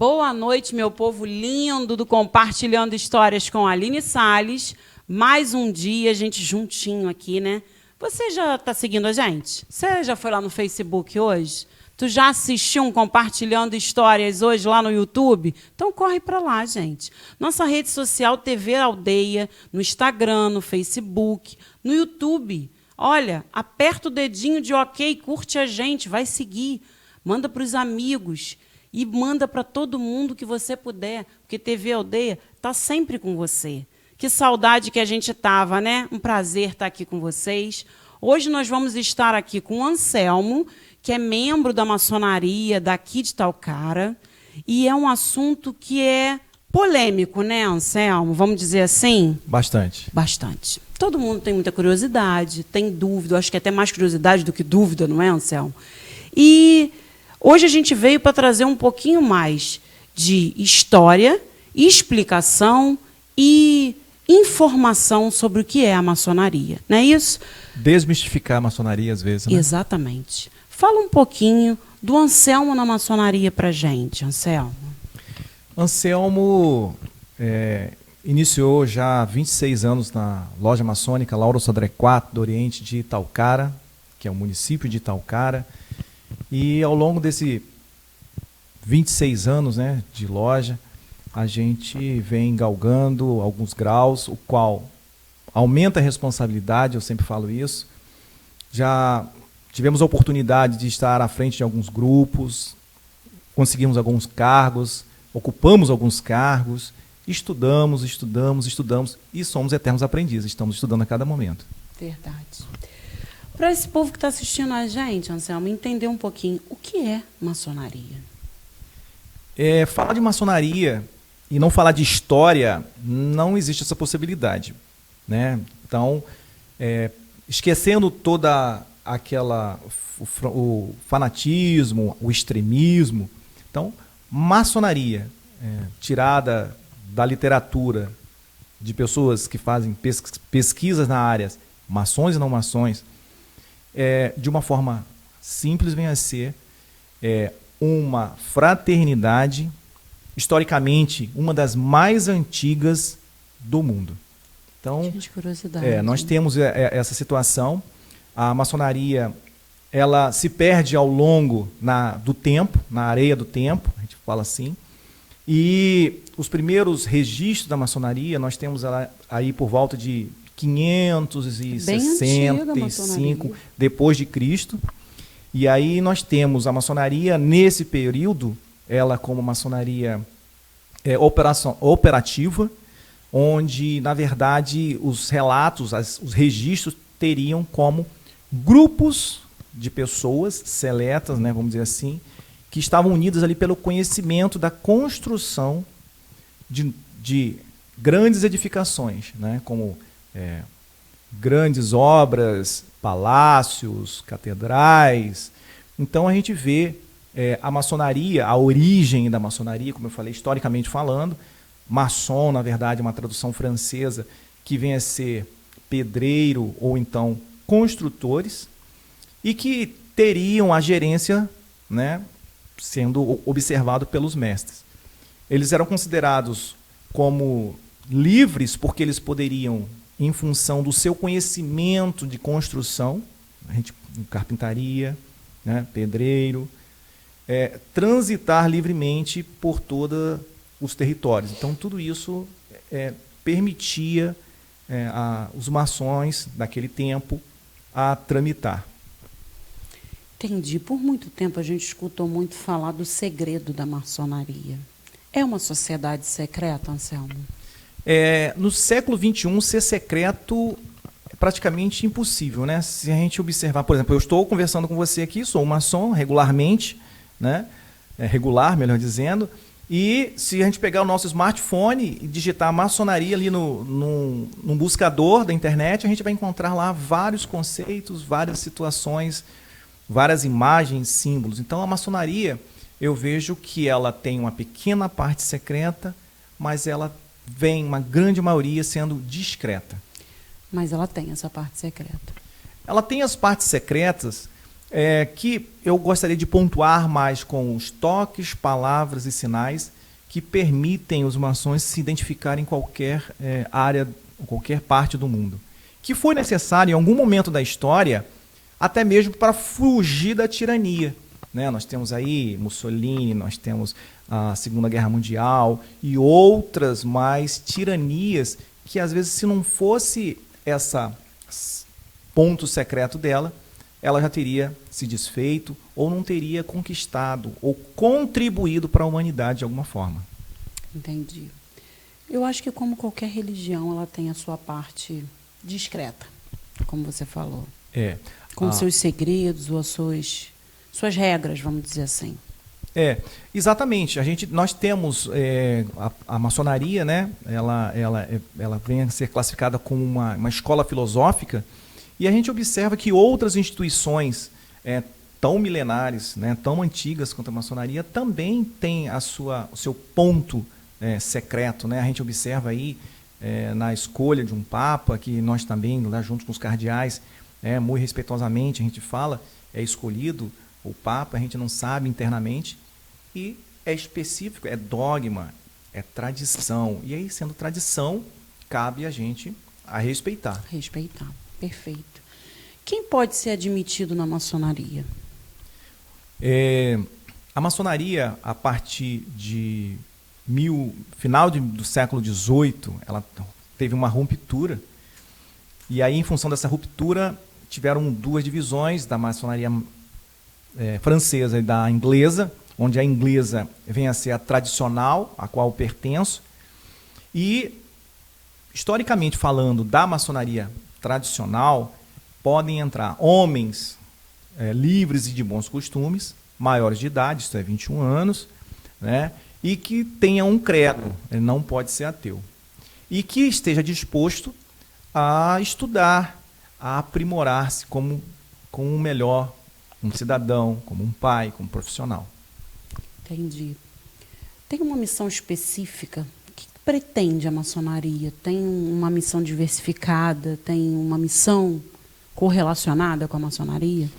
Boa noite, meu povo lindo do Compartilhando Histórias com Aline Salles. Mais um dia, a gente juntinho aqui, né? Você já está seguindo a gente? Você já foi lá no Facebook hoje? Tu já assistiu um Compartilhando Histórias hoje lá no YouTube? Então corre para lá, gente. Nossa rede social TV Aldeia, no Instagram, no Facebook, no YouTube. Olha, aperta o dedinho de ok, curte a gente, vai seguir. Manda para os amigos. E manda para todo mundo que você puder, porque TV Aldeia está sempre com você. Que saudade que a gente estava, né? Um prazer estar aqui com vocês. Hoje nós vamos estar aqui com o Anselmo, que é membro da maçonaria daqui de Talcara. E é um assunto que é polêmico, né, Anselmo? Vamos dizer assim? Bastante. Bastante. Todo mundo tem muita curiosidade, tem dúvida. Eu acho que é até mais curiosidade do que dúvida, não é, Anselmo? E hoje a gente veio para trazer um pouquinho mais de história, explicação e informação sobre o que é a maçonaria. Não é isso? Desmistificar a maçonaria às vezes, né? Exatamente. Fala um pouquinho do Anselmo na maçonaria para a gente, Anselmo. Anselmo iniciou já há 26 anos na loja maçônica Lauro Sodré IV do Oriente de Talcara, que é o município de Talcara. E ao longo desse 26 anos, né, de loja, a gente vem galgando alguns graus, o qual aumenta a responsabilidade, eu sempre falo isso. Já tivemos a oportunidade de estar à frente de alguns grupos, conseguimos alguns cargos, ocupamos alguns cargos, estudamos e somos eternos aprendizes, estamos estudando a cada momento. Verdade. Para esse povo que está assistindo a gente, Anselmo, entender um pouquinho o que é maçonaria. Falar de maçonaria e não falar de história, não existe essa possibilidade, né? Então, esquecendo toda o fanatismo, o extremismo. Então, maçonaria, tirada da literatura de pessoas que fazem pesquisas na área, maçons e não maçons, de uma forma simples, vem a ser uma fraternidade, historicamente, uma das mais antigas do mundo. Então, nós temos essa situação. A maçonaria ela se perde ao longo do tempo, na areia do tempo, a gente fala assim. E os primeiros registros da maçonaria, nós temos aí por volta de 565 depois de Cristo. E aí nós temos a maçonaria nesse período, ela como maçonaria operativa, onde na verdade os relatos, os registros teriam como grupos de pessoas seletas, né, vamos dizer assim, que estavam unidas ali pelo conhecimento da construção de grandes edificações, né, como grandes obras, palácios, catedrais. Então a gente vê a maçonaria, a origem da maçonaria, como eu falei, historicamente falando. Maçom, na verdade, é uma tradução francesa que vem a ser pedreiro ou então construtores, e que teriam a gerência, né, sendo observado pelos mestres. Eles eram considerados como livres porque eles poderiam, em função do seu conhecimento de construção, carpintaria, né, pedreiro, transitar livremente por todos os territórios. Então, tudo isso permitia os maçons daquele tempo a tramitar. Entendi. Por muito tempo a gente escutou muito falar do segredo da maçonaria. É uma sociedade secreta, Anselmo? No século XXI, ser secreto é praticamente impossível, né? Se a gente observar, por exemplo, eu estou conversando com você aqui, sou um maçom regularmente, né? Regular, melhor dizendo, e se a gente pegar o nosso smartphone e digitar maçonaria ali num buscador da internet, a gente vai encontrar lá vários conceitos, várias situações, várias imagens, símbolos. Então, a maçonaria, eu vejo que ela tem uma pequena parte secreta, mas ela vem, uma grande maioria, sendo discreta. Mas ela tem essa parte secreta. Ela tem as partes secretas, que eu gostaria de pontuar mais com os toques, palavras e sinais que permitem os maçons se identificarem em qualquer área, qualquer parte do mundo. Que foi necessário em algum momento da história, até mesmo para fugir da tirania. Né? Nós temos aí Mussolini, nós temos a Segunda Guerra Mundial e outras mais tiranias que, às vezes, se não fosse esse ponto secreto dela, ela já teria se desfeito ou não teria conquistado ou contribuído para a humanidade de alguma forma. Entendi. Eu acho que, como qualquer religião, ela tem a sua parte discreta, como você falou. Com seus segredos ou as suas regras, vamos dizer assim. Exatamente. Nós temos a maçonaria, né? Ela vem a ser classificada como uma escola filosófica. E a gente observa que outras instituições tão milenares, né, tão antigas quanto a maçonaria, também têm o seu ponto secreto. Né? A gente observa aí na escolha de um papa, que nós também, lá junto com os cardeais, muito respeitosamente, a gente fala, é escolhido o papa, a gente não sabe internamente, e é específico, é dogma, é tradição. E aí, sendo tradição, cabe a gente a respeitar. Respeitar. Perfeito. Quem pode ser admitido na maçonaria? A maçonaria, a partir de final do século XVIII, ela teve uma ruptura. E aí, em função dessa ruptura, tiveram duas divisões da maçonaria francesa e da inglesa, onde a inglesa vem a ser a tradicional, a qual eu pertenço. E, historicamente falando, da maçonaria tradicional, podem entrar homens livres e de bons costumes, maiores de idade, isto é, 21 anos, né, e que tenham um credo, ele não pode ser ateu, e que esteja disposto a estudar, a aprimorar-se como um melhor, um cidadão, como um pai, como um profissional. Entendi. Tem uma missão específica? Pretende a maçonaria? Tem uma missão diversificada? Tem uma missão correlacionada com a maçonaria?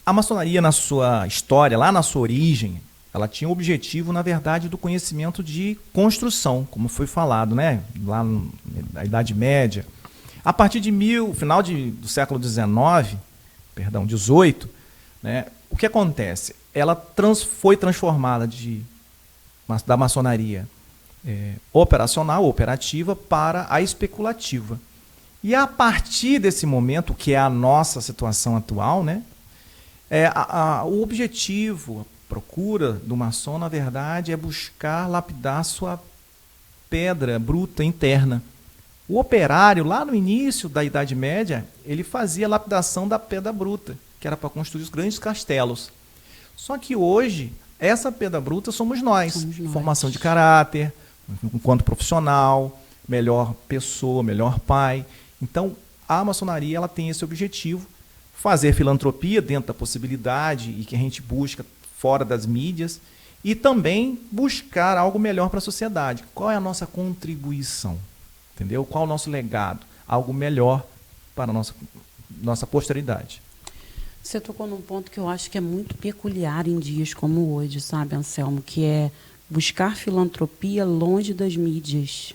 A maçonaria, na sua história, lá na sua origem, ela tinha o objetivo, na verdade, do conhecimento de construção, como foi falado, né? Lá na Idade Média. A partir de final do século XIX, XVIII, né, o que acontece? Ela foi transformada da maçonaria operacional, operativa, para a especulativa. E a partir desse momento, que é a nossa situação atual, né, o objetivo, a procura do maçom, na verdade, é buscar lapidar sua pedra bruta interna. O operário, lá no início da Idade Média, ele fazia a lapidação da pedra bruta, que era para construir os grandes castelos. Só que hoje, essa pedra bruta somos nós. Formação de caráter, enquanto profissional, melhor pessoa, melhor pai. Então, a maçonaria ela tem esse objetivo, fazer filantropia dentro da possibilidade e que a gente busca fora das mídias, e também buscar algo melhor para a sociedade. Qual é a nossa contribuição? Entendeu? Qual é o nosso legado? Algo melhor para a nossa posteridade. Você tocou num ponto que eu acho que é muito peculiar em dias como hoje, sabe, Anselmo? Que é buscar filantropia longe das mídias.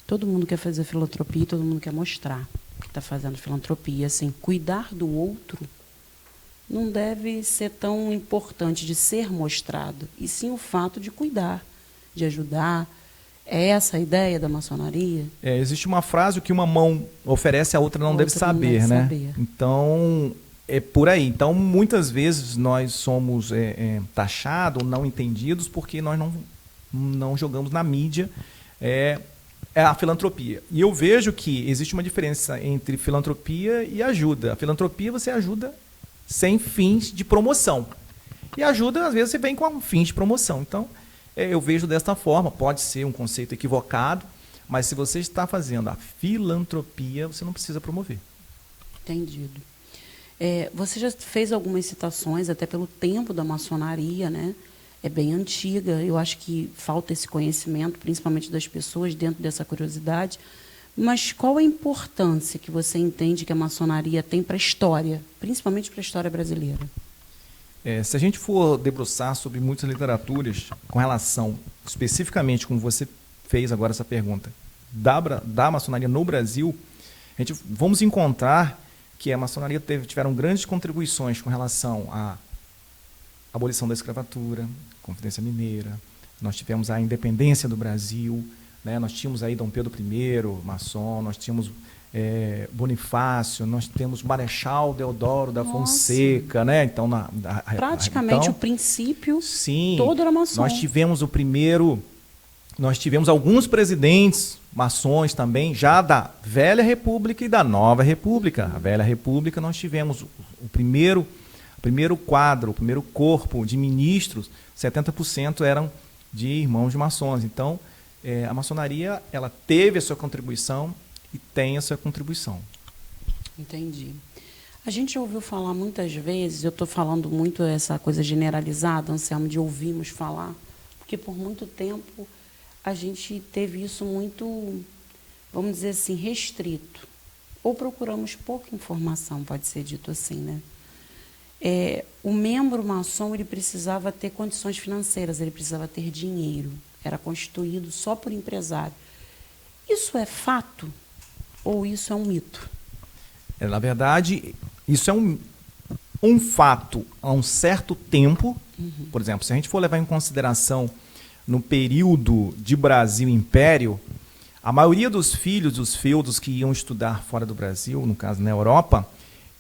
Todo mundo quer fazer filantropia, todo mundo quer mostrar que está fazendo filantropia. Assim, cuidar do outro não deve ser tão importante de ser mostrado, e sim o fato de cuidar, de ajudar. É essa a ideia da maçonaria? Existe uma frase: o que uma mão oferece, a outra não deve saber, né? Saber. Então, é por aí. Então, muitas vezes nós somos taxados, não entendidos, porque nós não jogamos na mídia a filantropia. E eu vejo que existe uma diferença entre filantropia e ajuda. A filantropia você ajuda sem fins de promoção. E ajuda, às vezes, você vem com fins de promoção. Então, eu vejo desta forma. Pode ser um conceito equivocado, mas se você está fazendo a filantropia, você não precisa promover. Entendido. Você já fez algumas citações, até pelo tempo da maçonaria, né? É bem antiga. Eu acho que falta esse conhecimento, principalmente das pessoas, dentro dessa curiosidade. Mas qual a importância que você entende que a maçonaria tem para a história, principalmente para a história brasileira? Se a gente for debruçar sobre muitas literaturas com relação, especificamente como você fez agora essa pergunta, da maçonaria no Brasil, vamos encontrar que a maçonaria tiveram grandes contribuições com relação à abolição da escravatura, Confidência Mineira, nós tivemos a independência do Brasil, né? Nós tínhamos aí Dom Pedro I, maçom, nós tínhamos Bonifácio, nós temos Marechal Deodoro da Fonseca, né? Então, praticamente o princípio sim, todo era maçom. Nós tivemos alguns presidentes maçons também, já da Velha República e da Nova República. A Velha República nós tivemos o primeiro quadro, o primeiro corpo de ministros, 70% eram de irmãos de maçons. Então, a maçonaria ela teve a sua contribuição e tem a sua contribuição. Entendi. A gente ouviu falar muitas vezes, eu estou falando muito essa coisa generalizada, Anselmo, de ouvirmos falar, porque por muito tempo a gente teve isso muito, vamos dizer assim, restrito. Ou procuramos pouca informação, pode ser dito assim, né? O membro maçom ele precisava ter condições financeiras, ele precisava ter dinheiro, era constituído só por empresário. Isso é fato ou isso é um mito? Na verdade, isso é um fato há um certo tempo. Por exemplo, se a gente for levar em consideração no período de Brasil Império, a maioria dos filhos dos feudos que iam estudar fora do Brasil, no caso na Europa,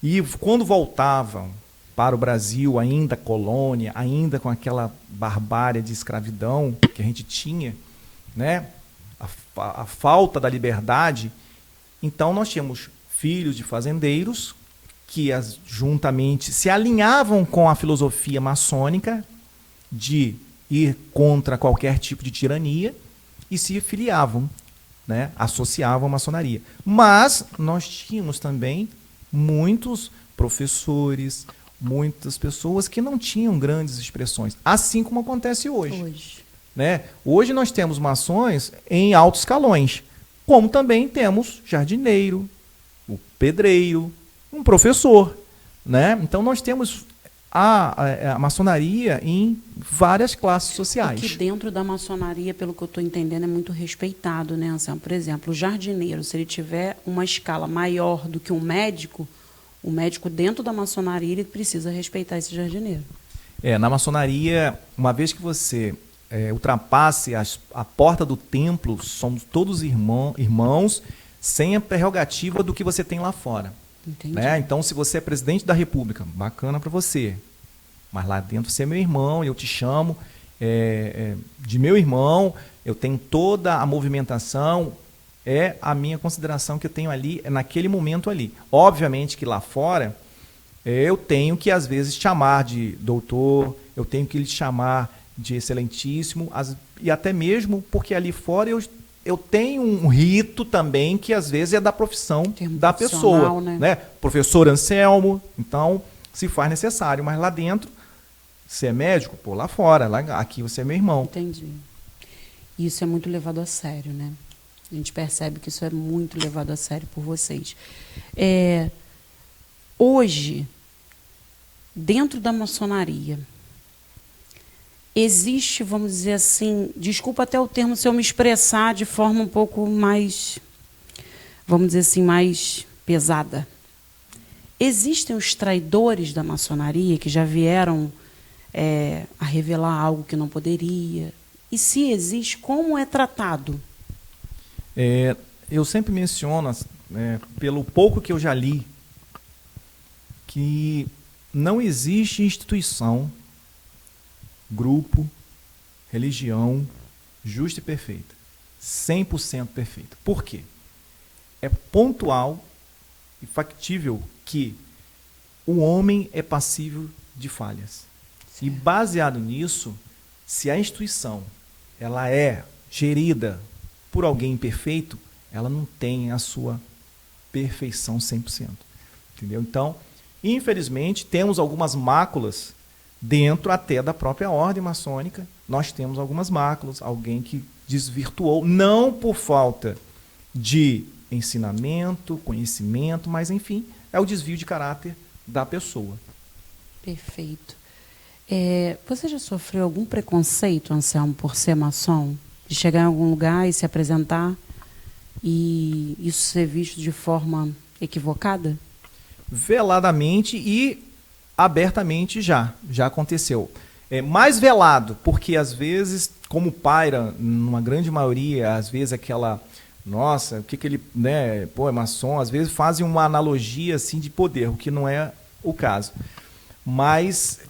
e quando voltavam para o Brasil, ainda colônia, ainda com aquela barbárie de escravidão que a gente tinha, né? A falta da liberdade, então nós tínhamos filhos de fazendeiros que juntamente se alinhavam com a filosofia maçônica de ir contra qualquer tipo de tirania e se filiavam, né? Associavam à maçonaria. Mas nós tínhamos também muitos professores, muitas pessoas que não tinham grandes expressões, assim como acontece hoje. Né? Hoje nós temos maçons em altos escalões, como também temos jardineiro, o pedreiro, um professor. Né? Então nós temos a maçonaria em várias classes sociais. E que dentro da maçonaria, pelo que eu estou entendendo, é muito respeitado, né, Anselmo? Por exemplo, o jardineiro, se ele tiver uma escala maior do que um médico, o médico dentro da maçonaria ele precisa respeitar esse jardineiro. Na maçonaria, uma vez que você ultrapasse a porta do templo, somos todos irmãos, sem a prerrogativa do que você tem lá fora. Né? Então, se você é presidente da República, bacana para você. Mas lá dentro você é meu irmão, eu te chamo de meu irmão, eu tenho toda a movimentação, a minha consideração que eu tenho ali, naquele momento ali. Obviamente que lá fora, eu tenho que, às vezes, chamar de doutor, eu tenho que lhe chamar de excelentíssimo, e até mesmo porque ali fora eu tenho um rito também que, às vezes, é da profissão da pessoa. Né? Professor Anselmo, então, se faz necessário. Mas lá dentro, você é médico, pô, lá fora, aqui você é meu irmão. Entendi. Isso é muito levado a sério, né? A gente percebe que isso é muito levado a sério por vocês. Hoje, dentro da maçonaria, existe, vamos dizer assim, desculpa até o termo se eu me expressar de forma um pouco mais, vamos dizer assim, mais pesada. Existem os traidores da maçonaria que já vieram a revelar algo que não poderia? E se existe, como é tratado? Eu sempre menciono, pelo pouco que eu já li, que não existe instituição, grupo, religião justa e perfeita, 100% perfeita. Por quê? É pontual e factível que o homem é passível de falhas. Certo. E baseado nisso, se a instituição ela é gerida por alguém imperfeito, ela não tem a sua perfeição 100%. Entendeu? Então, infelizmente, temos algumas máculas dentro até da própria ordem maçônica. Nós temos algumas máculas, alguém que desvirtuou, não por falta de ensinamento, conhecimento, mas enfim, é o desvio de caráter da pessoa. Perfeito. Você já sofreu algum preconceito, Anselmo, por ser maçom? De chegar em algum lugar e se apresentar e isso ser visto de forma equivocada? Veladamente e abertamente já aconteceu. Mais velado, porque às vezes, como paira, numa grande maioria, às vezes aquela, nossa, o que ele, né, pô, é maçom, às vezes fazem uma analogia assim de poder, o que não é o caso. Mas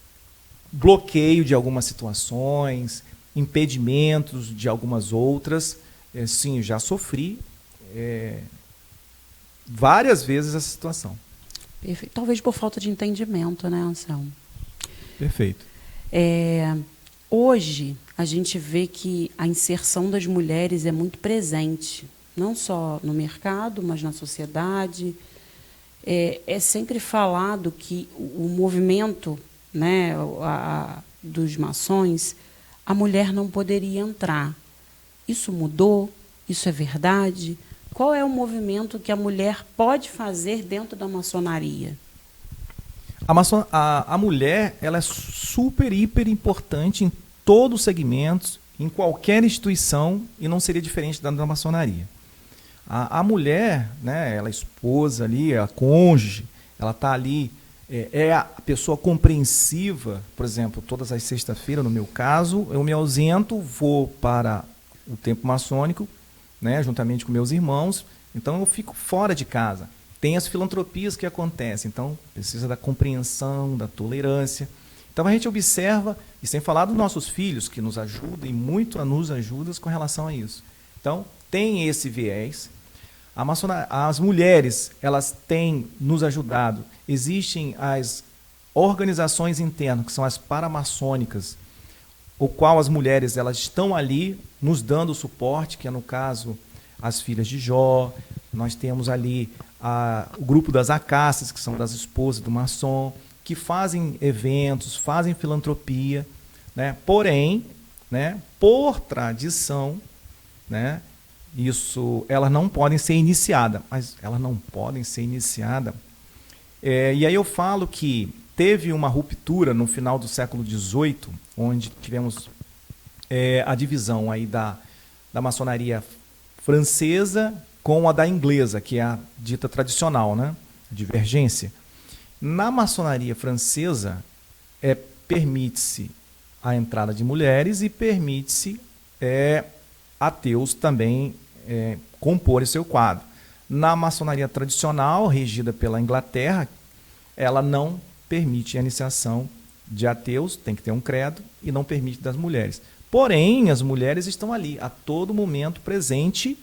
bloqueio de algumas situações, impedimentos de algumas outras, sim, já sofri várias vezes essa situação. Perfeito. Talvez por falta de entendimento, né, Anselmo? Perfeito. Hoje, a gente vê que a inserção das mulheres é muito presente, não só no mercado, mas na sociedade. É sempre falado que o movimento, né, dos maçons, a mulher não poderia entrar. Isso mudou? Isso é verdade? Qual é o movimento que a mulher pode fazer dentro da maçonaria? A mulher, ela é super, hiper importante em todos os segmentos, em qualquer instituição, e não seria diferente da maçonaria. A mulher, né, ela é esposa ali, é a cônjuge, ela está ali, é a pessoa compreensiva. Por exemplo, todas as sextas-feiras, no meu caso, eu me ausento, vou para o templo maçônico, né, juntamente com meus irmãos, então eu fico fora de casa. Tem as filantropias que acontecem, então precisa da compreensão, da tolerância. Então a gente observa, e sem falar dos nossos filhos, que nos ajudam, e muito nos ajudam com relação a isso. Então, tem esse viés. As mulheres, elas têm nos ajudado. Existem as organizações internas, que são as paramaçônicas, o qual as mulheres, elas estão ali nos dando suporte, que é, no caso, as filhas de Jó. Nós temos ali o grupo das acácias, que são das esposas do maçom, que fazem eventos, fazem filantropia, né? Porém, né, por tradição, né, elas não podem ser iniciadas. Mas elas não podem ser iniciadas. E aí eu falo que teve uma ruptura no final do século XVIII, onde tivemos a divisão aí da maçonaria francesa com a da inglesa, que é a dita tradicional, né? Divergência. Na maçonaria francesa, permite-se a entrada de mulheres e permite-se ateus também comporem seu quadro. Na maçonaria tradicional, regida pela Inglaterra, ela não permite a iniciação de ateus, tem que ter um credo, e não permite das mulheres. Porém, as mulheres estão ali, a todo momento presente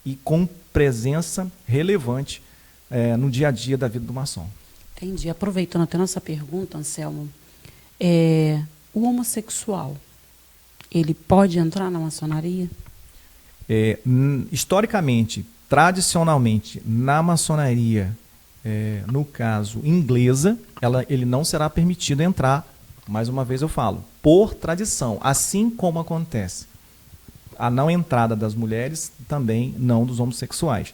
e com presença relevante no dia a dia da vida do maçom. Entendi. Aproveitando até nossa pergunta, Anselmo, o homossexual, ele pode entrar na maçonaria? Historicamente, tradicionalmente, na maçonaria, no caso inglesa, ele não será permitido entrar, mais uma vez eu falo, por tradição, assim como acontece a não entrada das mulheres, também não dos homossexuais.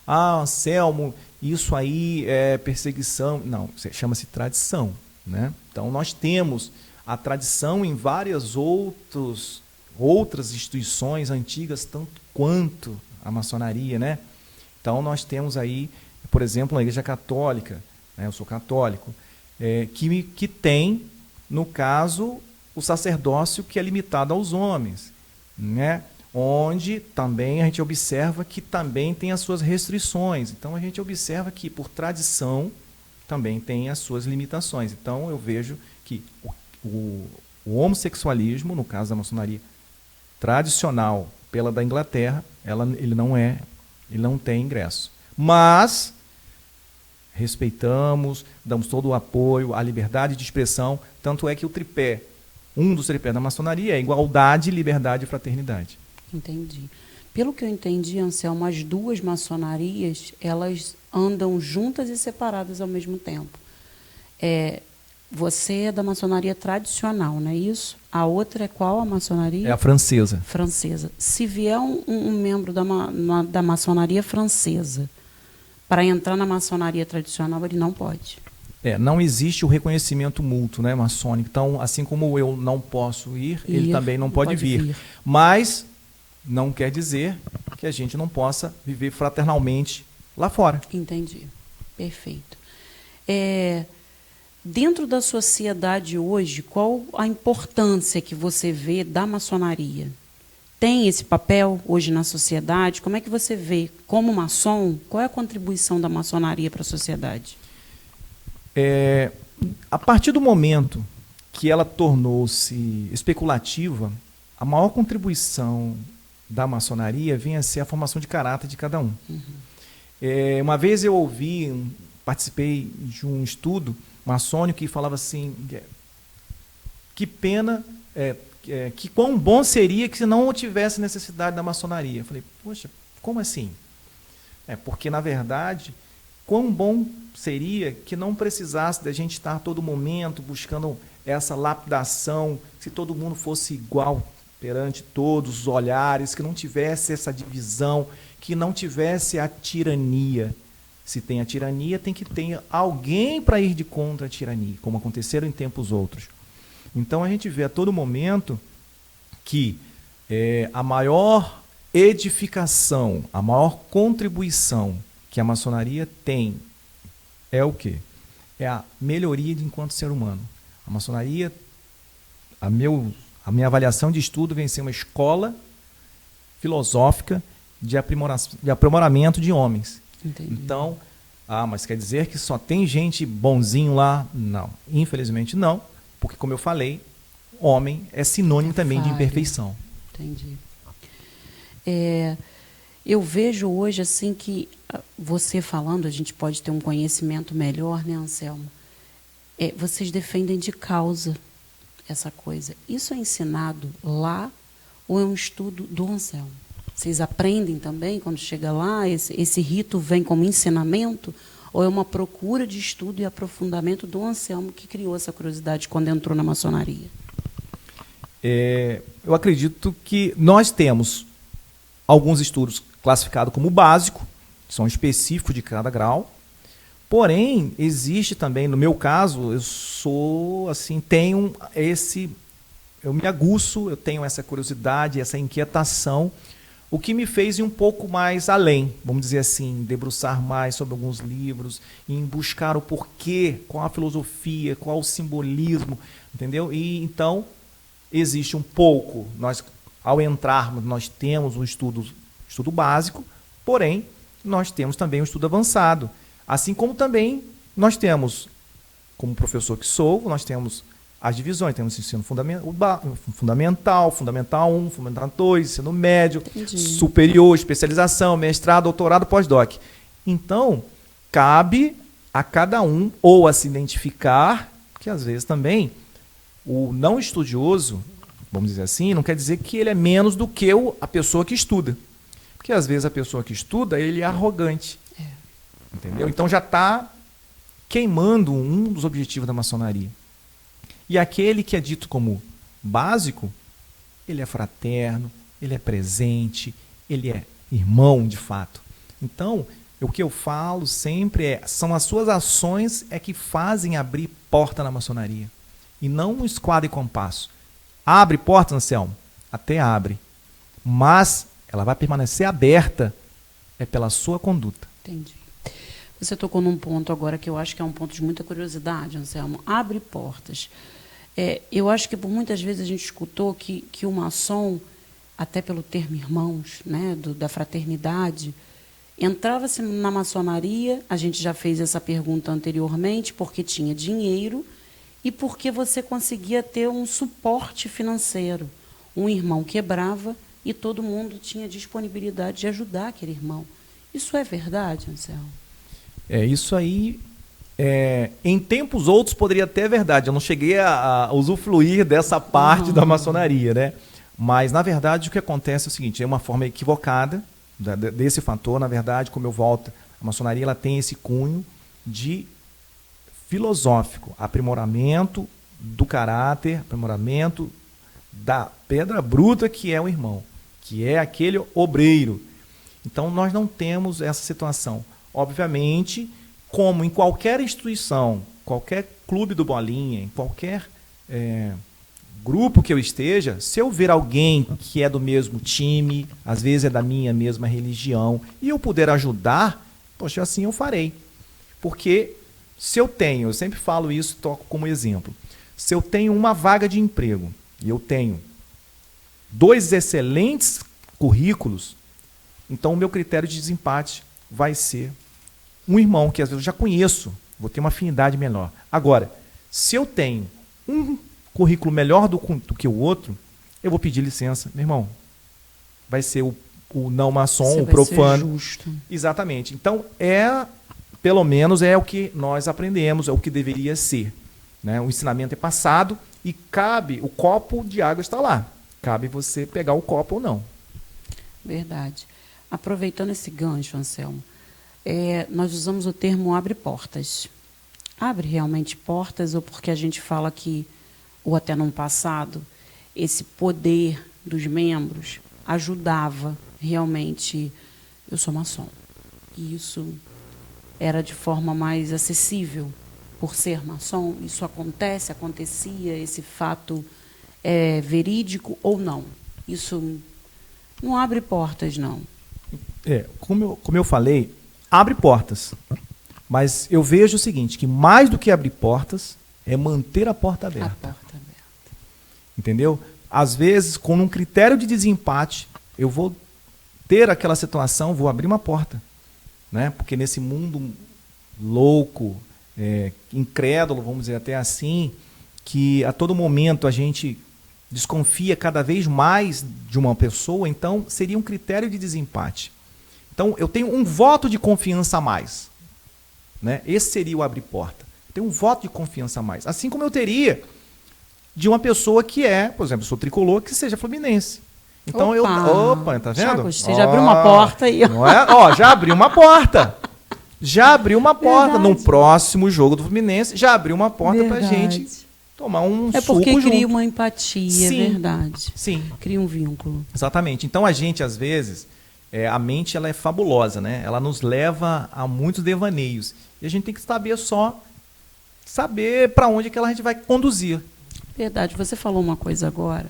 Ah, Anselmo, isso aí é perseguição. Não, chama-se tradição, né? Então nós temos a tradição em várias outras instituições antigas, tanto quanto a maçonaria, né? Então nós temos aí, por exemplo, a Igreja Católica, né? Eu sou católico, que tem, no caso, o sacerdócio que é limitado aos homens, né? Onde também a gente observa que também tem as suas restrições. Então a gente observa que, por tradição, também tem as suas limitações. Então eu vejo que o homossexualismo, no caso da maçonaria tradicional, pela da Inglaterra, ele não tem ingresso. Mas respeitamos, damos todo o apoio à liberdade de expressão, tanto é que o tripé, um dos tripés da maçonaria é igualdade, liberdade e fraternidade. Entendi. Pelo que eu entendi, Anselmo, as duas maçonarias, elas andam juntas e separadas ao mesmo tempo. você é da maçonaria tradicional, não é isso? A outra é qual a maçonaria? É a francesa. Francesa. Se vier um membro da maçonaria francesa para entrar na maçonaria tradicional, ele não pode. Não existe o reconhecimento mútuo, né, maçônico. Então, assim como eu não posso ir, ele também não pode vir. Mas não quer dizer que a gente não possa viver fraternalmente lá fora. Entendi. Perfeito. Dentro da sociedade hoje, qual a importância que você vê da maçonaria? Tem esse papel hoje na sociedade? Como é que você vê, como maçom, qual é a contribuição da maçonaria para a sociedade? A partir do momento que ela tornou-se especulativa, a maior contribuição da maçonaria vinha a ser a formação de caráter de cada um. Uma vez eu participei de um estudo maçônico que falava assim, que pena, que quão bom seria que se não tivesse necessidade da maçonaria. Eu falei, poxa, como assim? Porque, na verdade, quão bom seria que não precisasse da gente estar a todo momento buscando essa lapidação, se todo mundo fosse igual perante todos os olhares, que não tivesse essa divisão, que não tivesse a tirania. Se tem a tirania, tem que ter alguém para ir de contra a tirania, como aconteceram em tempos outros. Então a gente vê a todo momento que a maior edificação, a maior contribuição que a maçonaria tem é o quê? É a melhoria de enquanto ser humano. A maçonaria, a minha avaliação de estudo vem ser uma escola filosófica de aprimoramento de homens. Entendi. Então, mas quer dizer que só tem gente bonzinho lá? Não, infelizmente não, porque como eu falei, homem é sinônimo também de imperfeição. Entendi. Eu vejo hoje assim que você falando, a gente pode ter um conhecimento melhor, né, Anselmo? Vocês defendem de causa essa coisa. Isso é ensinado lá ou é um estudo do Anselmo? Vocês aprendem também quando chega lá? Esse rito vem como ensinamento? Ou é uma procura de estudo e aprofundamento do Anselmo que criou essa curiosidade quando entrou na maçonaria? Eu acredito que nós temos alguns estudos classificados como básico, que são específicos de cada grau. Porém, existe também, no meu caso, eu me aguço, eu tenho essa curiosidade, essa inquietação, o que me fez ir um pouco mais além, vamos dizer assim, debruçar mais sobre alguns livros, em buscar o porquê, qual a filosofia, qual o simbolismo, entendeu? E então, existe um pouco, ao entrarmos, nós temos um estudo básico, porém, nós temos também um estudo avançado. Assim como também nós temos, como professor que sou, nós temos as divisões, temos ensino fundamental, fundamental 1, fundamental 2, ensino médio, superior, especialização, mestrado, doutorado, pós-doc. Então, cabe a cada um ou a se identificar, que às vezes também o não estudioso, vamos dizer assim, não quer dizer que ele é menos do que a pessoa que estuda. Porque às vezes a pessoa que estuda, ele é arrogante. Entendeu? Então já está queimando um dos objetivos da maçonaria. E aquele que é dito como básico, ele é fraterno, ele é presente, ele é irmão de fato. Então, o que eu falo sempre são as suas ações que fazem abrir porta na maçonaria. E não um esquadro e compasso. Abre porta, Anselmo? Até abre. Mas ela vai permanecer aberta pela sua conduta. Entendi. Você tocou num ponto agora que eu acho que é um ponto de muita curiosidade, Anselmo. Abre portas. Eu acho que por muitas vezes a gente escutou que o maçom, até pelo termo irmãos, né, da fraternidade, entrava-se na maçonaria, a gente já fez essa pergunta anteriormente, porque tinha dinheiro e porque você conseguia ter um suporte financeiro. Um irmão quebrava e todo mundo tinha disponibilidade de ajudar aquele irmão. Isso é verdade, Anselmo? Isso aí, em tempos outros poderia ter verdade. Eu não cheguei a usufruir dessa parte da maçonaria, né? Mas, na verdade, o que acontece é o seguinte, é uma forma equivocada desse fator. Na verdade, como eu volto, a maçonaria ela tem esse cunho de filosófico, aprimoramento do caráter, aprimoramento da pedra bruta que é o irmão, que é aquele obreiro. Então, nós não temos essa situação. Obviamente, como em qualquer instituição, qualquer clube do Bolinha, em qualquer grupo que eu esteja, se eu ver alguém que é do mesmo time, às vezes é da minha mesma religião, e eu puder ajudar, poxa, assim eu farei. Porque se eu tenho, eu sempre falo isso, toco como exemplo, se eu tenho uma vaga de emprego e eu tenho 2 excelentes currículos, então o meu critério de desempate vai ser um irmão que às vezes eu já conheço, vou ter uma afinidade melhor. Agora, se eu tenho um currículo melhor do que o outro, eu vou pedir licença. Meu irmão, vai ser o não maçom, o profano. Ser justo. Exatamente. Então, pelo menos é o que nós aprendemos, é o que deveria ser. Né? O ensinamento é passado e cabe, o copo de água está lá. Cabe você pegar o copo ou não. Verdade. Aproveitando esse gancho, Anselmo, nós usamos o termo abre portas. Abre realmente portas ou porque a gente fala que, ou até no passado, esse poder dos membros ajudava realmente. Eu sou maçom. E isso era de forma mais acessível por ser maçom. Isso acontecia, esse fato é verídico ou não? Isso não abre portas, não. Como eu falei, abre portas. Mas eu vejo o seguinte, que mais do que abrir portas, é manter a porta aberta. A porta aberta. Entendeu? Às vezes, com um critério de desempate, eu vou ter aquela situação, vou abrir uma porta. Né? Porque nesse mundo louco, incrédulo, vamos dizer até assim, que a todo momento a gente desconfia cada vez mais de uma pessoa, então seria um critério de desempate. Então, eu tenho um voto de confiança a mais. Né? Esse seria o abrir porta. Tem um voto de confiança a mais. Assim como eu teria de uma pessoa que por exemplo, eu sou tricolor, que seja fluminense. Então Opa, tá vendo? Já gostei, já abriu uma porta aí. Não é? Já abriu uma porta. Já abriu uma porta. Verdade. No próximo jogo do Fluminense, já abriu uma porta pra Verdade. gente tomar um suco junto. É porque cria uma empatia, Sim. é verdade. Sim. Cria um vínculo. Exatamente. Então a gente, às vezes, a mente ela é fabulosa, né? Ela nos leva a muitos devaneios. E a gente tem que saber para onde que a gente vai conduzir. Verdade. Você falou uma coisa agora.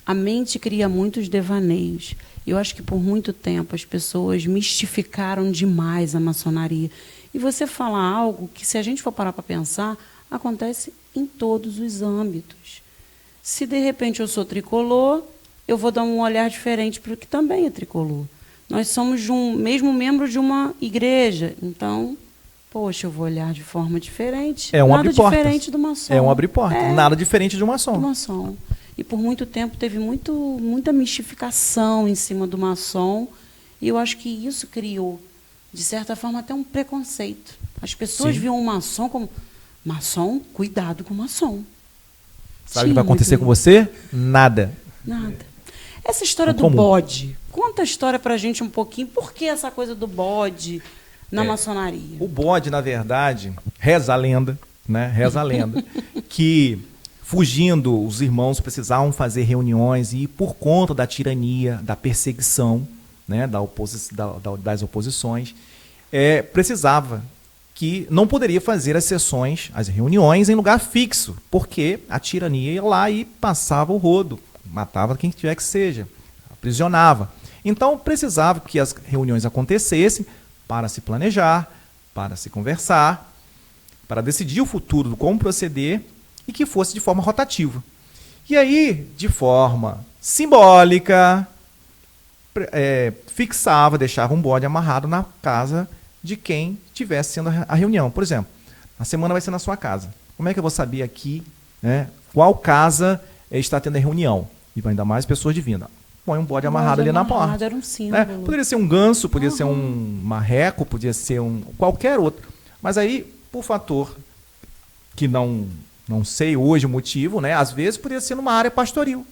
A mente cria muitos devaneios. Eu acho que por muito tempo as pessoas mistificaram demais a maçonaria. E você fala algo que, se a gente for parar para pensar, acontece em todos os âmbitos. Se de repente eu sou tricolor, eu vou dar um olhar diferente para o que também é tricolor. Nós somos mesmo membro de uma igreja, então, poxa, eu vou olhar de forma diferente. É um nada abrir portas. Diferente do maçom. É um abrir portas. Nada diferente de um maçom. Do maçom. E por muito tempo teve muita mistificação em cima do maçom, e eu acho que isso criou, de certa forma, até um preconceito. As pessoas Sim. viam o maçom como maçom, cuidado com o maçom. Sabe o que vai acontecer com você? Nada. Nada. Essa história do Comum. bode, conta a história pra gente um pouquinho. Por que essa coisa do bode na maçonaria? O bode, na verdade, reza a lenda, né? Reza a lenda, que fugindo, os irmãos precisavam fazer reuniões e, por conta da tirania, da perseguição, né? Das oposições, precisava que não poderia fazer as sessões, as reuniões em lugar fixo, porque a tirania ia lá e passava o rodo, matava quem tiver que seja, aprisionava. Então, precisava que as reuniões acontecessem para se planejar, para se conversar, para decidir o futuro, como proceder, e que fosse de forma rotativa. E aí, de forma simbólica, deixava um bode amarrado na casa de quem estivesse sendo a reunião. Por exemplo, a semana vai ser na sua casa. Como é que eu vou saber aqui, né, qual casa está tendo a reunião? E ainda mais pessoas de vinda. Põe um bode amarrado ali na porta. Era um símbolo. Poderia ser um ganso, poderia ser um marreco, podia ser qualquer outro. Mas aí, por fator que não sei hoje o motivo, né? Às vezes poderia ser numa área pastoril.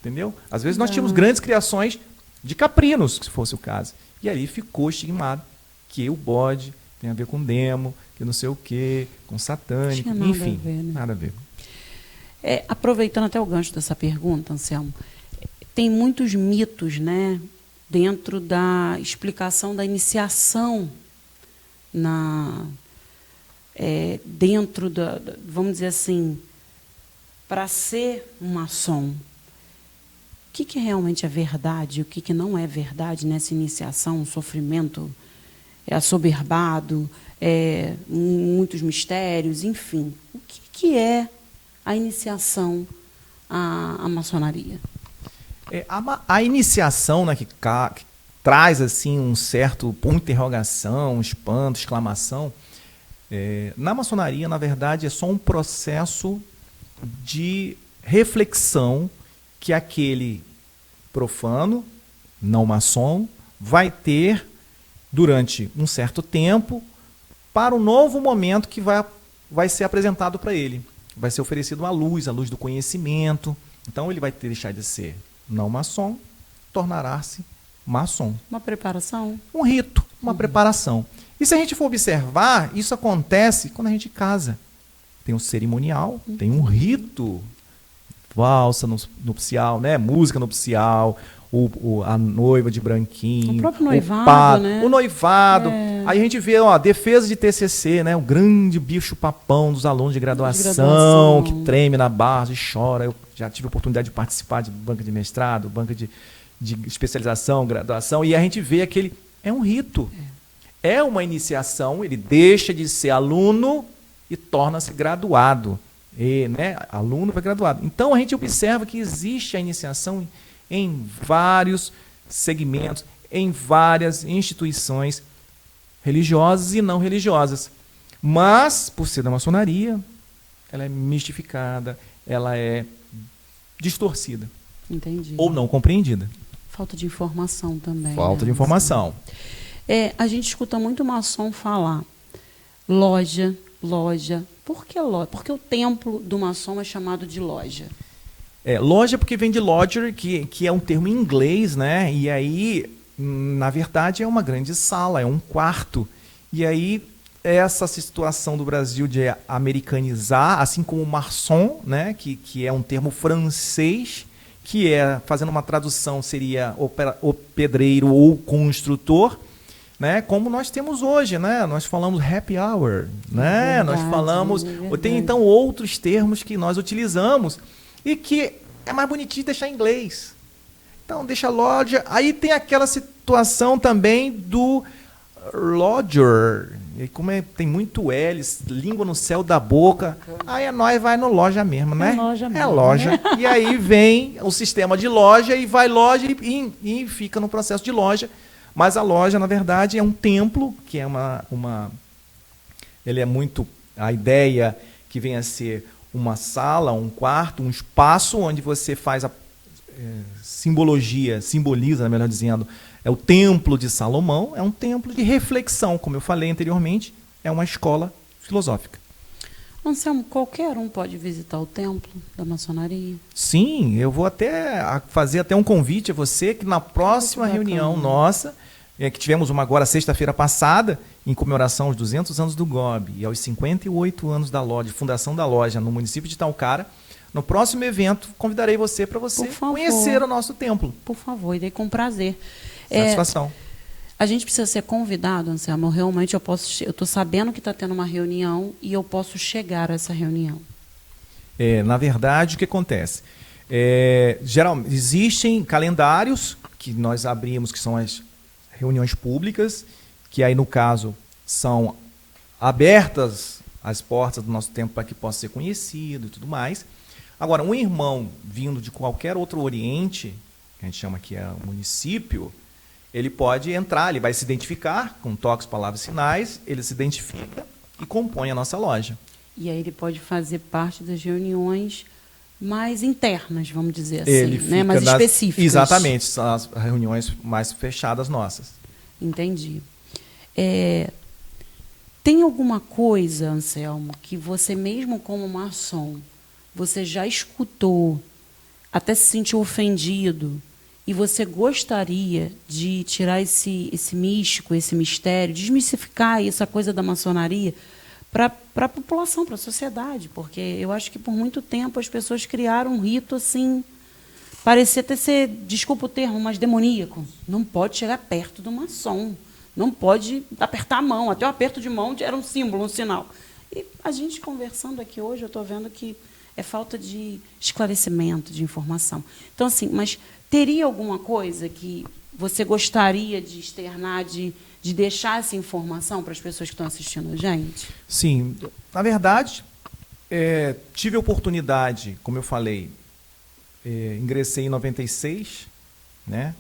Entendeu? Às vezes nós tínhamos grandes criações de caprinos, se fosse o caso. E aí ficou estigmado que o bode tem a ver com demo, que não sei o quê, com satânico, Tinha nada enfim, a ver, né? nada a ver. Aproveitando até o gancho dessa pergunta, Anselmo, tem muitos mitos, né, dentro da explicação da iniciação dentro vamos dizer assim, para ser um maçom. O que realmente é verdade, o que não é verdade nessa iniciação, um sofrimento assoberbado, muitos mistérios, enfim. O que é a iniciação à maçonaria? A iniciação, né, que traz assim um certo ponto de interrogação, um espanto, exclamação, na maçonaria, na verdade, é só um processo de reflexão que aquele profano, não maçom, vai ter durante um certo tempo para um novo momento que vai ser apresentado para ele. Vai ser oferecido a luz do conhecimento. Então ele vai deixar de ser não maçom, tornará-se maçom. Uma preparação? Um rito, uma preparação. E se a gente for observar, isso acontece quando a gente casa. Tem um cerimonial, tem um rito, valsa nupcial, né? Música nupcial, a noiva de branquinho, o próprio noivado, padre, né? O noivado. Aí a gente vê, defesa de TCC, né? O grande bicho papão dos alunos de graduação, que treme na barra e chora. Eu já tive a oportunidade de participar de banca de mestrado, banca de especialização, graduação, e a gente vê aquele... É um rito. É uma iniciação, ele deixa de ser aluno e torna-se graduado. Né? Aluno vai graduado. Então a gente observa que existe a iniciação em vários segmentos, em várias instituições religiosas e não religiosas. Mas, por ser da maçonaria, ela é mistificada, ela é distorcida. Entendi. Ou não compreendida. Falta de informação também. Falta de informação. A gente escuta muito maçom falar loja. Por que loja? Porque o templo do maçom é chamado de loja. Loja porque vem de lodger, que é um termo em inglês, né? E aí, na verdade, é uma grande sala, é um quarto. E aí, essa situação do Brasil de americanizar, assim como o maçom, né? Que é um termo francês, que fazendo uma tradução, seria o pedreiro ou construtor, né? Como nós temos hoje, né? Nós falamos happy hour, né? Verdade, nós falamos... Tem, então, outros termos que nós utilizamos e que é mais bonitinho deixar em inglês. Então, deixa loja. Aí tem aquela situação também do lodger. E como tem muito L, língua no céu da boca, aí nós vai no loja mesmo, né? É loja. E aí vem o sistema de loja e vai loja e fica no processo de loja. Mas a loja, na verdade, é um templo, que é ele é muito... A ideia que vem a ser uma sala, um quarto, um espaço onde você faz a simboliza, melhor dizendo, é o templo de Salomão, é um templo de reflexão, como eu falei anteriormente, é uma escola filosófica. Anselmo, qualquer um pode visitar o templo da maçonaria? Sim, eu vou fazer até um convite a você que na próxima reunião nossa, que tivemos uma agora sexta-feira passada, em comemoração aos 200 anos do GOB e aos 58 anos da loja, fundação da loja no município de Talcara, no próximo evento convidarei você para você conhecer o nosso templo. Por favor, irei com prazer. Satisfação. A gente precisa ser convidado, Anselmo. Realmente eu estou sabendo que está tendo uma reunião e eu posso chegar a essa reunião. Na verdade, o que acontece? Geralmente, existem calendários que nós abrimos, que são as reuniões públicas, que aí, no caso, são abertas as portas do nosso templo para que possa ser conhecido e tudo mais. Agora, um irmão vindo de qualquer outro oriente, que a gente chama aqui o município, ele pode entrar, ele vai se identificar com toques, palavras, sinais, ele se identifica e compõe a nossa loja. E aí ele pode fazer parte das reuniões mais internas, vamos dizer assim, né? Mais específicas. Exatamente, são as reuniões mais fechadas nossas. Entendi. Tem alguma coisa, Anselmo, que você mesmo como maçom, você já escutou, até se sentiu ofendido, e você gostaria de tirar esse místico, esse mistério, desmistificar essa coisa da maçonaria, para a população, para a sociedade, porque eu acho que por muito tempo as pessoas criaram um rito assim, parecia até ser, desculpa o termo, mas demoníaco. Não pode chegar perto do maçom, não pode apertar a mão, até o aperto de mão era um símbolo, um sinal. E a gente conversando aqui hoje, eu estou vendo que é falta de esclarecimento, de informação. Então, assim, mas teria alguma coisa que você gostaria de externar, de deixar essa informação para as pessoas que estão assistindo a gente? Sim, na verdade, tive a oportunidade, como eu falei, ingressei em 96, né?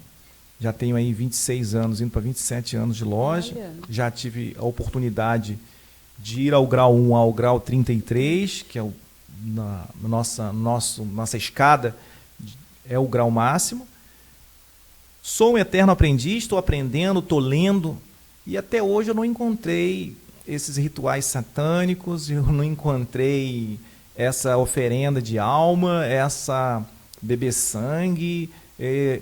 Já tenho aí 26 anos, indo para 27 anos de loja. Olha. Já tive a oportunidade de ir ao grau 1 ao grau 33, que é nossa escada, é o grau máximo. Sou um eterno aprendiz, estou aprendendo, estou lendo, e até hoje eu não encontrei esses rituais satânicos, eu não encontrei essa oferenda de alma, essa beber sangue,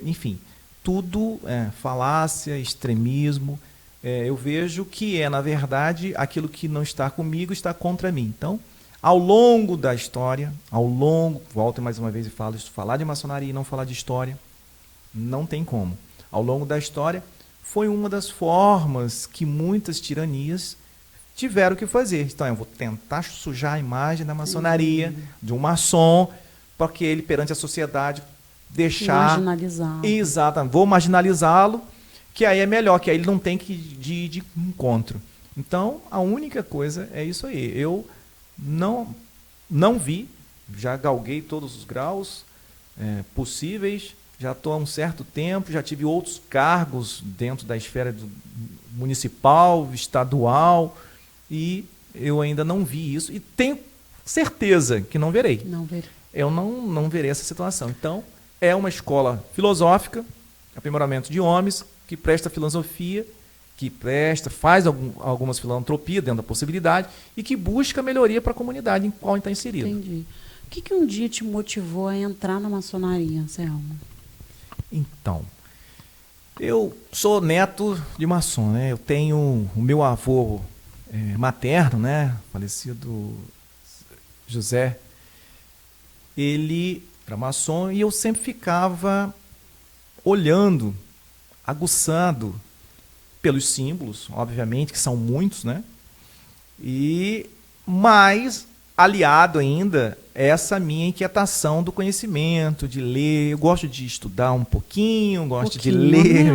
enfim, tudo falácia, extremismo. Eu vejo que na verdade, aquilo que não está comigo está contra mim. Então, ao longo da história, volto mais uma vez e falo, falar de maçonaria e não falar de história, não tem como. Ao longo da história, foi uma das formas que muitas tiranias tiveram que fazer. Então, eu vou tentar sujar a imagem da maçonaria, de um maçom, para que ele, perante a sociedade, deixar... Marginalizá-lo. Exatamente. Vou marginalizá-lo, que aí é melhor, que aí ele não tem que ir de encontro. Então, a única coisa é isso aí. Eu não vi, já galguei todos os graus possíveis, já estou há um certo tempo, já tive outros cargos dentro da esfera municipal, estadual, e eu ainda não vi isso, e tenho certeza que não verei. Não verei. Eu não verei essa situação. Então, é uma escola filosófica, aprimoramento de homens, que presta filosofia, faz algumas filantropias dentro da possibilidade e que busca melhoria para a comunidade em qual está inserido. Entendi. O que um dia te motivou a entrar na maçonaria, Anselmo? Então, eu sou neto de maçom, né? Eu tenho o meu avô materno, né? Falecido José. Ele era maçom e eu sempre ficava olhando, aguçando pelos símbolos, obviamente, que são muitos, né? E mais aliado ainda essa minha inquietação do conhecimento, de ler. Eu gosto de estudar um pouquinho, gosto de ler.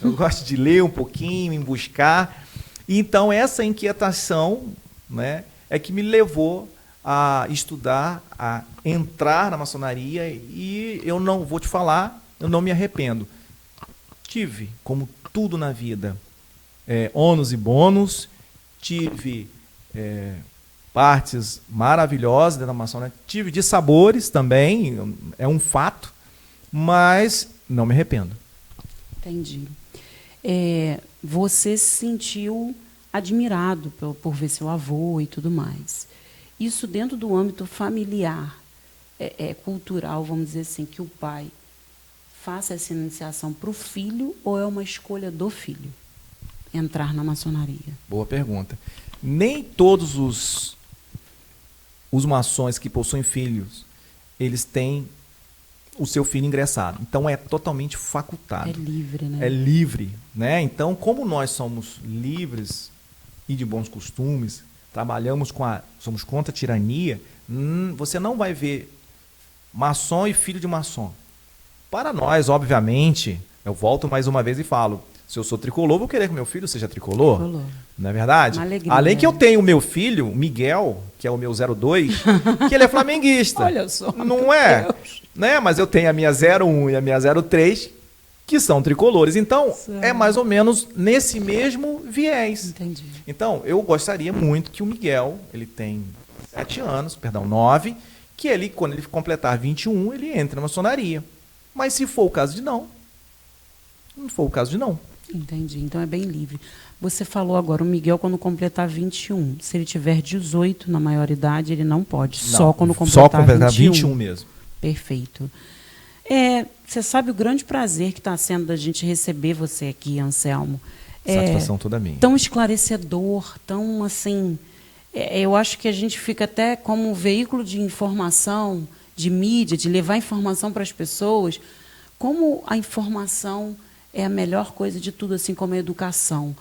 Eu gosto de ler um pouquinho, em buscar. E então essa inquietação, né, é que me levou a estudar, a entrar na maçonaria, e eu não vou te falar, eu não me arrependo. Tive, como tudo na vida, ônus e bônus, tive partes maravilhosas dentro da maçonaria, tive dissabores também, é um fato, mas não me arrependo. Entendi. Você se sentiu admirado por ver seu avô e tudo mais. Isso dentro do âmbito familiar, cultural, vamos dizer assim, que o pai faça essa iniciação para o filho, ou é uma escolha do filho entrar na maçonaria? Boa pergunta. Nem todos os maçons que possuem filhos, eles têm o seu filho ingressado. Então, é totalmente facultado. É livre, né? É livre, né? Então, como nós somos livres e de bons costumes, somos contra a tirania, você não vai ver maçom e filho de maçom. Para nós, obviamente, eu volto mais uma vez e falo, se eu sou tricolor, vou querer que meu filho seja tricolor. Não é verdade? Além que eu tenho o meu filho, Miguel, que é o meu 02, que ele é flamenguista. Olha só. Não é? Né? Mas eu tenho a minha 01 e a minha 03, que são tricolores. Então, é mais ou menos nesse mesmo viés. Entendi. Então, eu gostaria muito que o Miguel, ele tem 9, que ele, quando ele completar 21, ele entre na maçonaria. Mas se for o caso de não for o caso de não. Entendi. Então é bem livre. Você falou agora, o Miguel, quando completar 21, se ele tiver 18 na maioridade, ele não pode. Não, só quando completar 21 mesmo. Perfeito. Você sabe o grande prazer que está sendo da gente receber você aqui, Anselmo. Satisfação toda minha. Tão esclarecedor, tão assim, Eu acho que a gente fica até como veículo de informação, de mídia, de levar informação para as pessoas, como a informação é a melhor coisa de tudo, assim como a educação.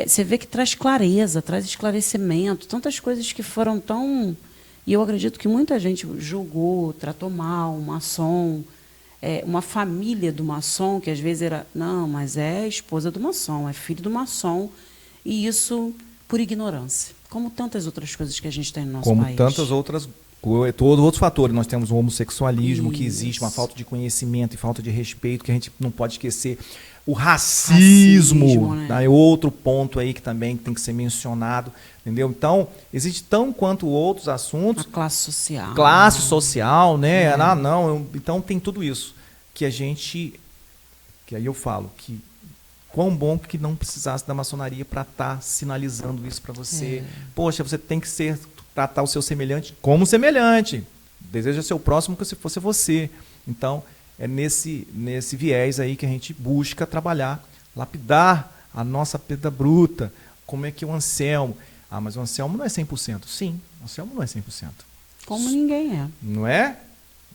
Você vê que traz clareza, traz esclarecimento, tantas coisas que foram tão... E eu acredito que muita gente julgou, tratou mal o maçom, uma família do maçom, que às vezes era... Não, mas é esposa do maçom, é filho do maçom, e isso por ignorância. Como tantas outras coisas que a gente tem no nosso país. Como tantas outras, todos outros fatores. Nós temos o homossexualismo, que Isso. existe, uma falta de conhecimento e falta de respeito, que a gente não pode esquecer. O racismo, né? Tá? É outro ponto aí que também tem que ser mencionado, entendeu? Então, existe tão quanto outros assuntos. A classe social. Classe social, né? Então tem tudo isso. Que a gente... Que aí eu falo que quão bom que não precisasse da maçonaria para estar sinalizando isso para você. Poxa, você tem que tratar o seu semelhante como semelhante. Deseja ser o próximo como se fosse você. Então, é nesse viés aí que a gente busca trabalhar, lapidar a nossa pedra bruta. Como é que o Anselmo... Ah, mas o Anselmo não é 100%. Sim, o Anselmo não é 100%. Como ninguém é. Não é?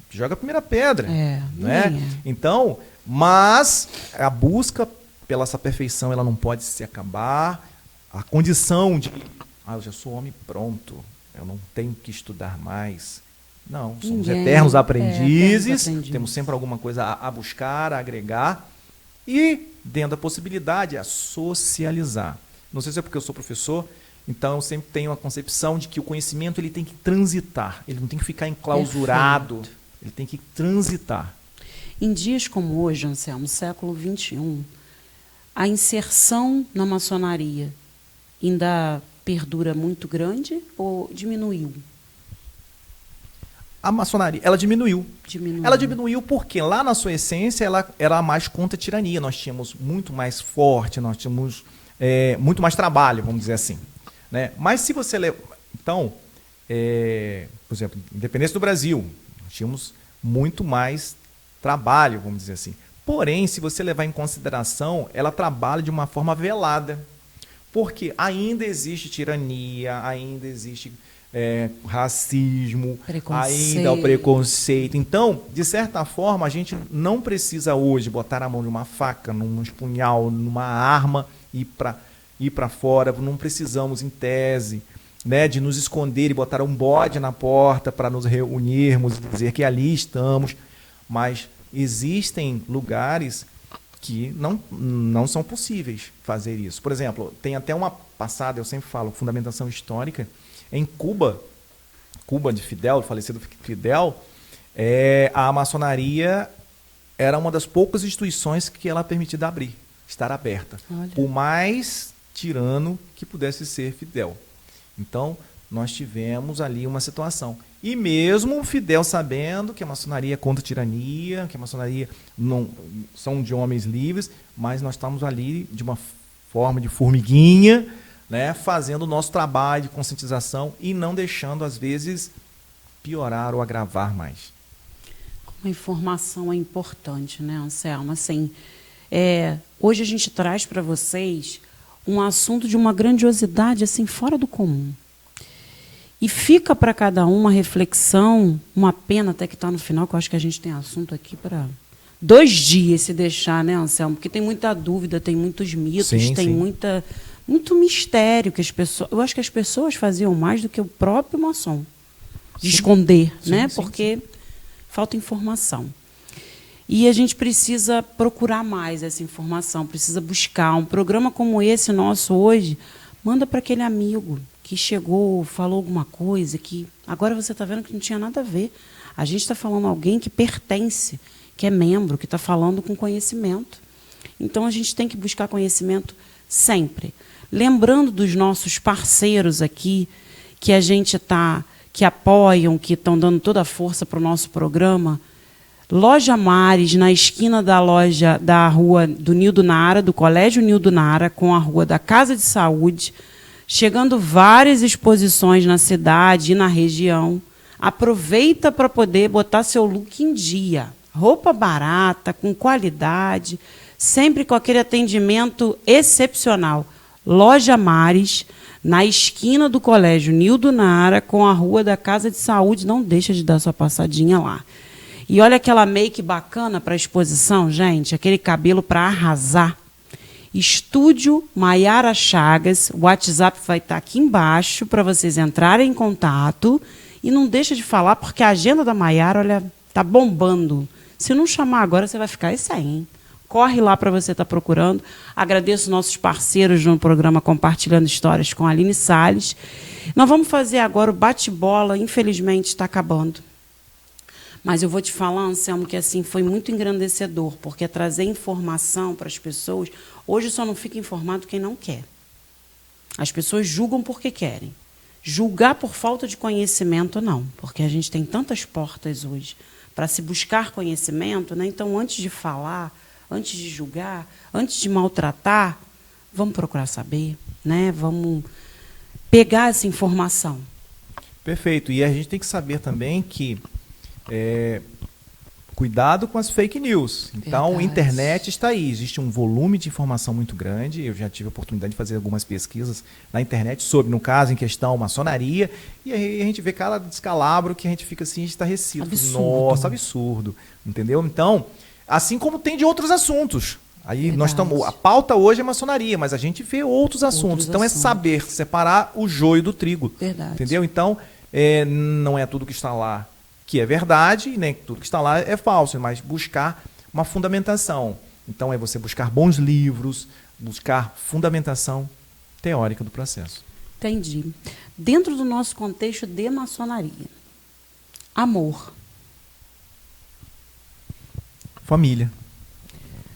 Joga a primeira pedra. ninguém Não é? Então, mas a busca pela essa perfeição, ela não pode se acabar. A condição de, eu já sou homem pronto, eu não tenho que estudar mais. Não, somos eternos aprendizes, temos sempre alguma coisa a buscar, a agregar. E, dentro da possibilidade, a socializar. Não sei se é porque eu sou professor, então eu sempre tenho a concepção de que o conhecimento ele tem que transitar, ele não tem que ficar enclausurado, ele tem que transitar. Em dias como hoje, Anselmo, século XXI, a inserção na maçonaria ainda perdura muito grande ou diminuiu? A maçonaria, ela diminuiu. Diminuiu. Ela diminuiu porque lá na sua essência ela era mais contra a tirania. Nós tínhamos muito mais forte, nós tínhamos muito mais trabalho, vamos dizer assim. Né? Mas se você... Então, por exemplo, independência do Brasil, nós tínhamos muito mais trabalho, vamos dizer assim. Porém, se você levar em consideração, ela trabalha de uma forma velada. Porque ainda existe tirania, ainda existe racismo, ainda o preconceito. Então, de certa forma, a gente não precisa hoje botar a mão numa faca, num punhal, numa arma e ir para fora. Não precisamos, em tese, né, de nos esconder e botar um bode na porta para nos reunirmos e dizer que ali estamos. Mas existem lugares que não são possíveis fazer isso. Por exemplo, tem até uma passada, eu sempre falo, fundamentação histórica, em Cuba de Fidel, do falecido Fidel, a maçonaria era uma das poucas instituições que ela permitida abrir, estar aberta. Olha. Por mais tirano que pudesse ser Fidel. Então, nós tivemos ali uma situação. E mesmo Fidel sabendo que a maçonaria é contra a tirania, que a maçonaria não são de homens livres, mas nós estamos ali de uma forma de formiguinha, né, fazendo o nosso trabalho de conscientização e não deixando, às vezes, piorar ou agravar mais. Como a informação é importante, né, Anselmo? Assim, hoje a gente traz para vocês um assunto de uma grandiosidade assim, fora do comum. E fica para cada um uma reflexão, uma pena até que está no final, que eu acho que a gente tem assunto aqui para 2 dias, se deixar, né, Anselmo? Porque tem muita dúvida, tem muitos mitos, tem muito mistério que as pessoas... Eu acho que as pessoas faziam mais do que o próprio maçom, de esconder, né? Porque falta informação. E a gente precisa procurar mais essa informação, precisa buscar. Um programa como esse nosso hoje, manda para aquele amigo que chegou, falou alguma coisa, que agora você está vendo que não tinha nada a ver. A gente está falando alguém que pertence, que é membro, que está falando com conhecimento. Então, a gente tem que buscar conhecimento sempre. Lembrando dos nossos parceiros aqui, que a gente que apoiam, que estão dando toda a força para o nosso programa. Loja Mares, na esquina da loja da rua do Nildo Nara, do Colégio Nildo Nara, com a rua da Casa de Saúde, chegando várias exposições na cidade e na região. Aproveita para poder botar seu look em dia. Roupa barata, com qualidade, sempre com aquele atendimento excepcional. Loja Mares, na esquina do Colégio Nildo Nara com a Rua da Casa de Saúde. Não deixa de dar sua passadinha lá. E olha aquela make bacana para exposição, gente, aquele cabelo para arrasar. Estúdio Maiara Chagas, o WhatsApp vai estar aqui embaixo para vocês entrarem em contato. E não deixa de falar, porque a agenda da Maiara, olha, tá bombando. Se não chamar agora, você vai ficar sem, hein? Corre lá para você estar procurando. Agradeço nossos parceiros no programa Compartilhando Histórias com a Aline Salles. Nós vamos fazer agora o bate-bola, infelizmente está acabando. Mas eu vou te falar, Anselmo, que assim foi muito engrandecedor, porque trazer informação para as pessoas, hoje só não fica informado quem não quer. As pessoas julgam porque querem. Julgar por falta de conhecimento, não, porque a gente tem tantas portas hoje para se buscar conhecimento, né? Então, antes de falar, antes de julgar, antes de maltratar, vamos procurar saber, né? Vamos pegar essa informação. Perfeito. E a gente tem que saber também que cuidado com as fake news. Então, a internet está aí. Existe um volume de informação muito grande. Eu já tive a oportunidade de fazer algumas pesquisas na internet sobre, no caso em questão, maçonaria. E aí a gente vê cada descalabro que a gente fica assim, estarrecido. Absurdo. Nossa, absurdo. Entendeu? Então, assim como tem de outros assuntos. Aí nós estamos. A pauta hoje é maçonaria, mas a gente vê outros assuntos. Então, é saber separar o joio do trigo. Verdade. Entendeu? Então, não é tudo que está lá que é verdade, nem tudo que está lá é falso, mas buscar uma fundamentação. Então, é você buscar bons livros, buscar fundamentação teórica do processo. Entendi. Dentro do nosso contexto de maçonaria, amor. Família.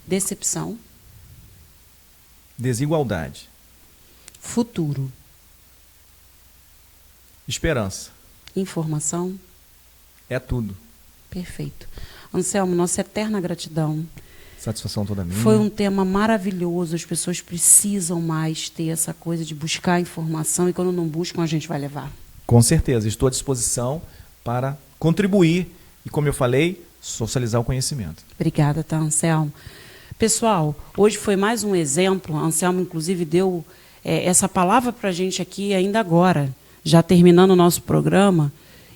Decepção. Desigualdade. Futuro. Esperança. Informação. É tudo. Perfeito. Anselmo, nossa eterna gratidão. Satisfação toda minha. Foi um tema maravilhoso. As pessoas precisam mais ter essa coisa de buscar informação e quando não buscam, a gente vai levar. Com certeza. Estou à disposição para contribuir e, como eu falei, socializar o conhecimento. Obrigada, tá, Anselmo? Pessoal, hoje foi mais um exemplo. Anselmo, inclusive, deu essa palavra para a gente aqui ainda agora, já terminando o nosso programa.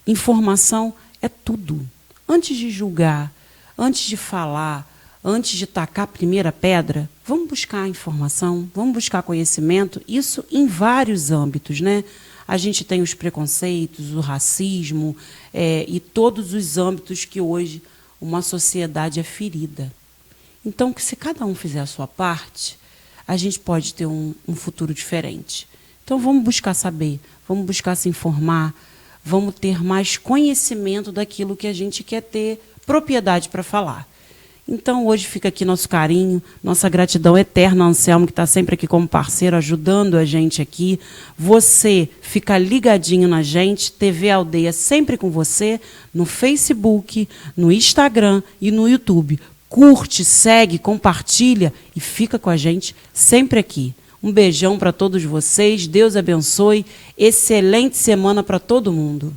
Informação é tudo. Antes de julgar, antes de falar, antes de tacar a primeira pedra, vamos buscar informação, vamos buscar conhecimento, isso em vários âmbitos, né? A gente tem os preconceitos, o racismo e todos os âmbitos que hoje uma sociedade é ferida. Então, que se cada um fizer a sua parte, a gente pode ter um futuro diferente. Então, vamos buscar saber, vamos buscar se informar, vamos ter mais conhecimento daquilo que a gente quer ter propriedade para falar. Então, hoje fica aqui nosso carinho, nossa gratidão eterna, Anselmo, que está sempre aqui como parceiro, ajudando a gente aqui. Você fica ligadinho na gente, TV Aldeia sempre com você, no Facebook, no Instagram e no YouTube. Curte, segue, compartilha e fica com a gente sempre aqui. Um beijão para todos vocês, Deus abençoe, excelente semana para todo mundo.